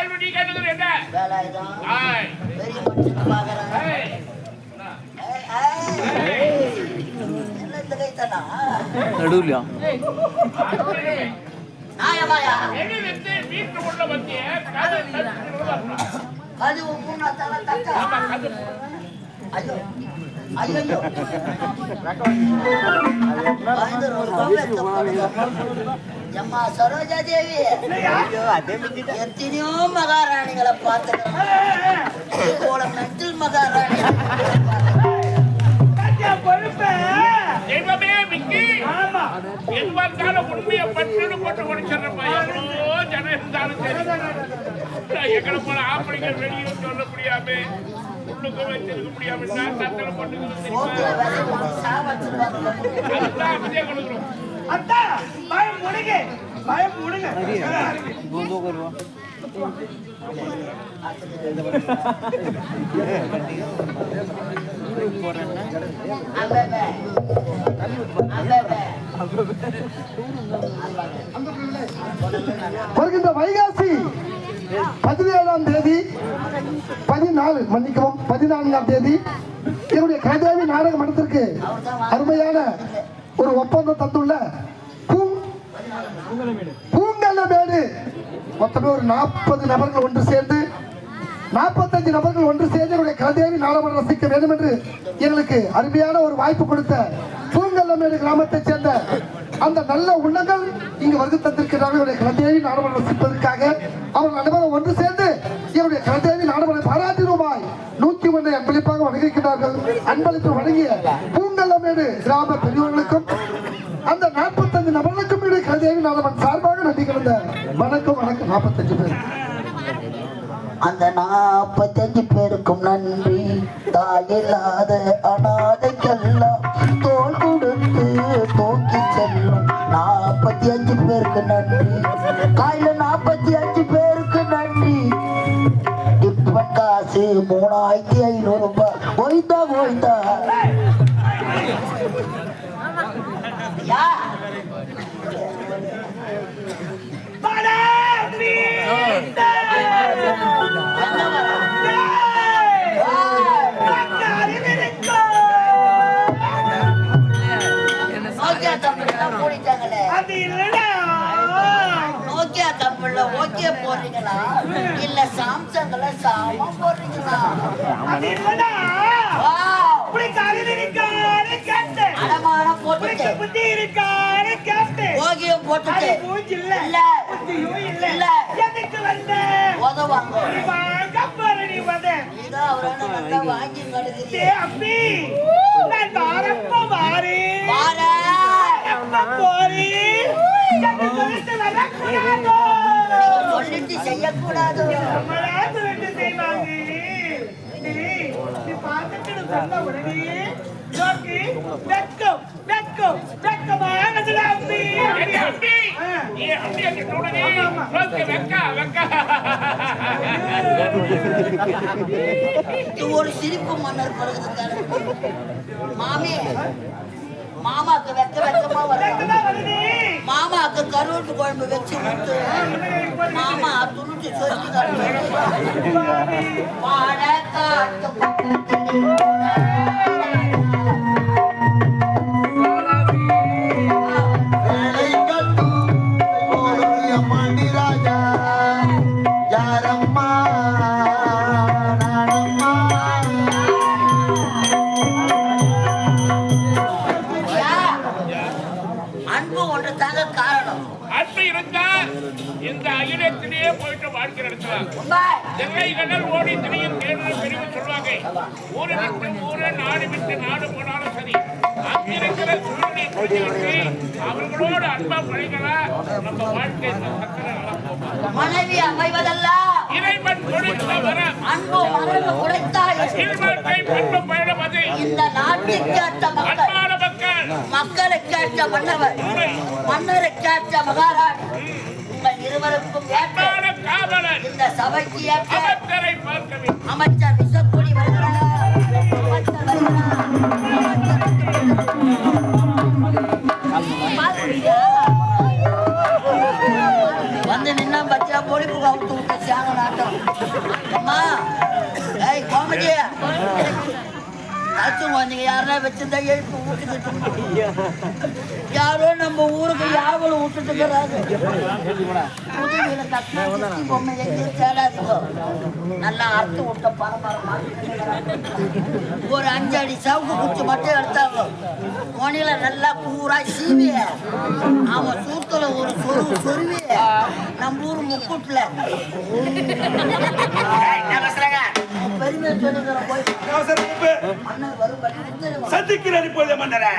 கேள்வி நீ கேட்டது என்ன? வேலாயுதம் ஆய் பெரிய மனுஷன் பாக்குறாங்க. என்ன இந்த கைத்தானா நடுவுலையா நாயமாயா எது வெத்து வீட்டுக்குள்ள வந்தியே அது உன்னா தலை தக்கா. ஐயோ ஐயோ அம்மா சரோஜா தேவி எத்தனையோ மகாராணிகளை பார்த்துக்கிறோம். மென்டல் மகாராணி தெய்வமே மிக்கி எதுவாஇருந்தாலும் உண்மையை பட்டு போட்டு முடிச்சிடறப்பா. எவ்வளோ ஜனம் இருந்தாலும் சரி எங்களை போல ஆப்படிகள் வெளியே சொல்ல முடியாம உள்ளுக்கு வச்சிருக்க முடியாம சத்தனை போட்டுக்கிறோம். அப்படியே கொடுக்குறோம். பயம் முடுங்க வருகின்ற வைகாசி 17ஆம் தேதி 14ஆம் தேதி என்னுடைய கைதாவி நாடக மன்றத்திற்கு அருமையான ஒரு ஒப்பந்தம் தந்துள்ள பூங்கல்லமேடு மொத்தமே ஒரு 40 நபர்கள் ஒன்று சேர்ந்து 45 நபர்கள் ஒன்று சேர்ந்து என்னுடைய கலதேவி நாடகம் ரசிக்க வேண்டும் என்று எங்களுக்கு அருமையான ஒரு வாய்ப்பு கொடுத்த பூங்கல்லமேடு கிராமத்தைச் சேர்ந்த அந்த நல்ல உள்ளங்கள் இங்கு வருகை தந்திருக்கிறார்கள். என்னுடைய கலதேவி நாடகம் ரசிப்பதற்காக அவர்கள் அனைவரும் ஒன்று சேர்ந்து என்னுடைய கலதேவி நாடகம் பாராட்டி ரூபாய் 101 அன்பளிப்பாக வழங்கியிருக்கிறார்கள். அன்பளிப்பு வழங்கிய பூங்கல்லமேடு கிராம பெரியவர்களுக்கும் அந்த 45 நபர்களுக்கும் என்னுடைய கலதேவி நாடகம் சார்பாக நன்றி கலந்த வணக்கம். 45 பேர். அந்த 45 பேருக்கும் நன்றி. தாயில்லாத அனாதைக்கெல்லாம் தோல் கொடுத்து தூக்கி செல்லும் 45 பேருக்கு நன்றி. காயில 45 பேருக்கு நன்றி. டிப்பன் காசு 3500 ரூபாய். போய்தா யா நோக்கியா கம்பெனில ஓகே போடுறீங்களா இல்ல சாம்சங்ல சாமா போடுறீங்களா? அடமானம் போட்டுட்டு ஓகியம் போட்டுட்டு இல்ல உதவாங்க இதான் அவரான நல்லா வாங்கி சொல்லிட்டு செய்யக்கூடாது. ஒரு சிரிப்பு மன்னர் பழகுது. மாமி மாமாக்கு வெக்கமா வரும். மாமாக்கு கருவாட்டு குழம்பு வச்சு விட்டு மாமா துணிச்சு சொல்லி இந்த அகிலத்திலேயே போயிட்டு வாழ்க்கை நடத்துவாங்க. ஓடி திரியும் பெருமை சொல்லுவாங்க. ஊரு விட்டு ஊரு நாடு விட்டு நாடு போனாலும் சரி அங்கிருக்கிற சூழ்நிலை புரிஞ்சுக்கிட்டு அவர்களோடு அன்பா பழகினா நம்ம வாழ்க்கை மனைவி அமைவதல்ல இறைவன் கொடுத்த வரம். அன்பு மரபு உடைத்தாய் வாழ்க்கை பண்பு பயணம் அது. இந்த நாட்டுக்கு ஏற்ற மக்கள் மக்களுக்கு ஏற்ற மன்னவர் மன்னருக்கு மகாராணி உங்கள் இருவருக்கும் இந்த சபைக்கு அமைச்சர் விசக்குடி வருகிறார். வந்து நின்னா பச்சா பொழிப்பு கவுத்து விட்டு நாங்க நாட்டம். அம்மா ஏய் காமெடி ஆச்சும் நீங்க யாரா வச்சிருந்தா எழுப்பு ஊட்டுக்கிட்டு யாரோ நம்ம ஊருக்கு யாவலும் விட்டுட்டு இருக்கிறாங்க. புதுவில கட்டினா சித்தி பொம்மை எங்கேயும் சேராதுங்க. நல்லா அறுத்து விட்ட பரபரமா ஒரு 5 அடி சவுக்கு குச்சி மட்டும் எடுத்தாங்க. மொனில நல்லா பூரா சீவி அவன் சூத்துல ஒரு சொருவி நம்ம ஊர் முக்கூட்டுல பெருமையை சொல்லுகிற போய் அண்ணன் வரும் பள்ளி நிறுத்திடுவான். சந்திக்கிறேன் இப்போது மன்னரே.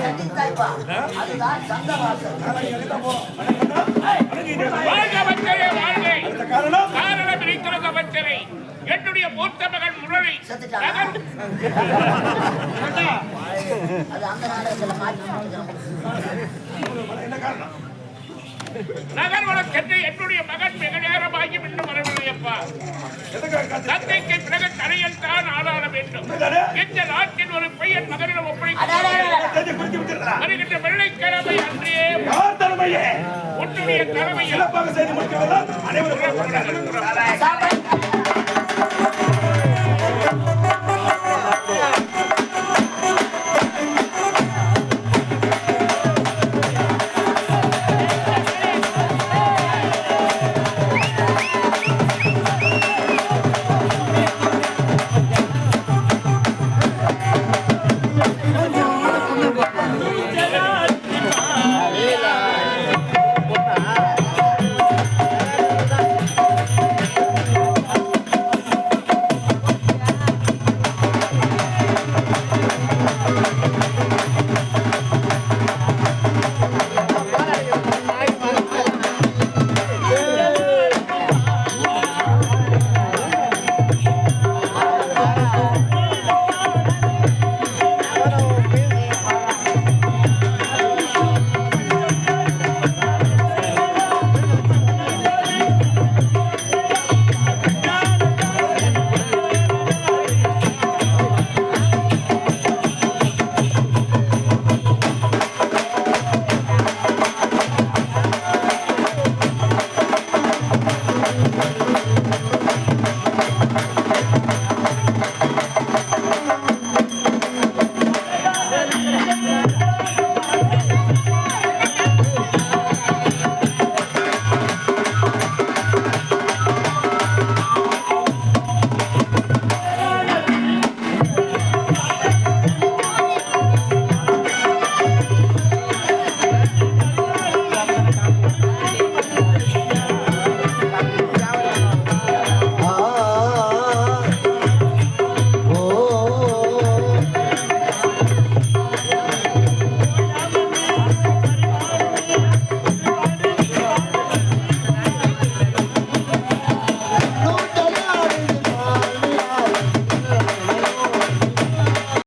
சந்தித்தாய்ப்பா அதுதான் சந்தவாசம். வாழ்க அமைச்சரே வாழ்க. காரணம் காரணம் இருக்கிறது அமைச்சரே. என்னுடைய மூத்த மகன் முரளி செத்துட்டான். அது அந்த நாடகத்துல மாற்றி என்ன காரணம்? நகர்வனம் சென்று என்னுடைய மகன் மிக நேரமாகி இன்னும் வரவில்லையப்பா. எதுக்காக காத்து? தந்தைக்கு பிறகு தனையன் தான் ஆளாட வேண்டும். இந்த நாட்டின் ஒரு பையன் மகனிடம் தெரிஞ்சு குறித்து விட்டுறா. வருகின்ற வெள்ளைக்கிழமை அன்றே யார் தலைமையே? உன்னுடைய தலைமையில் சிறப்பாக செய்து முடிக்கிறதா? அனைவரும்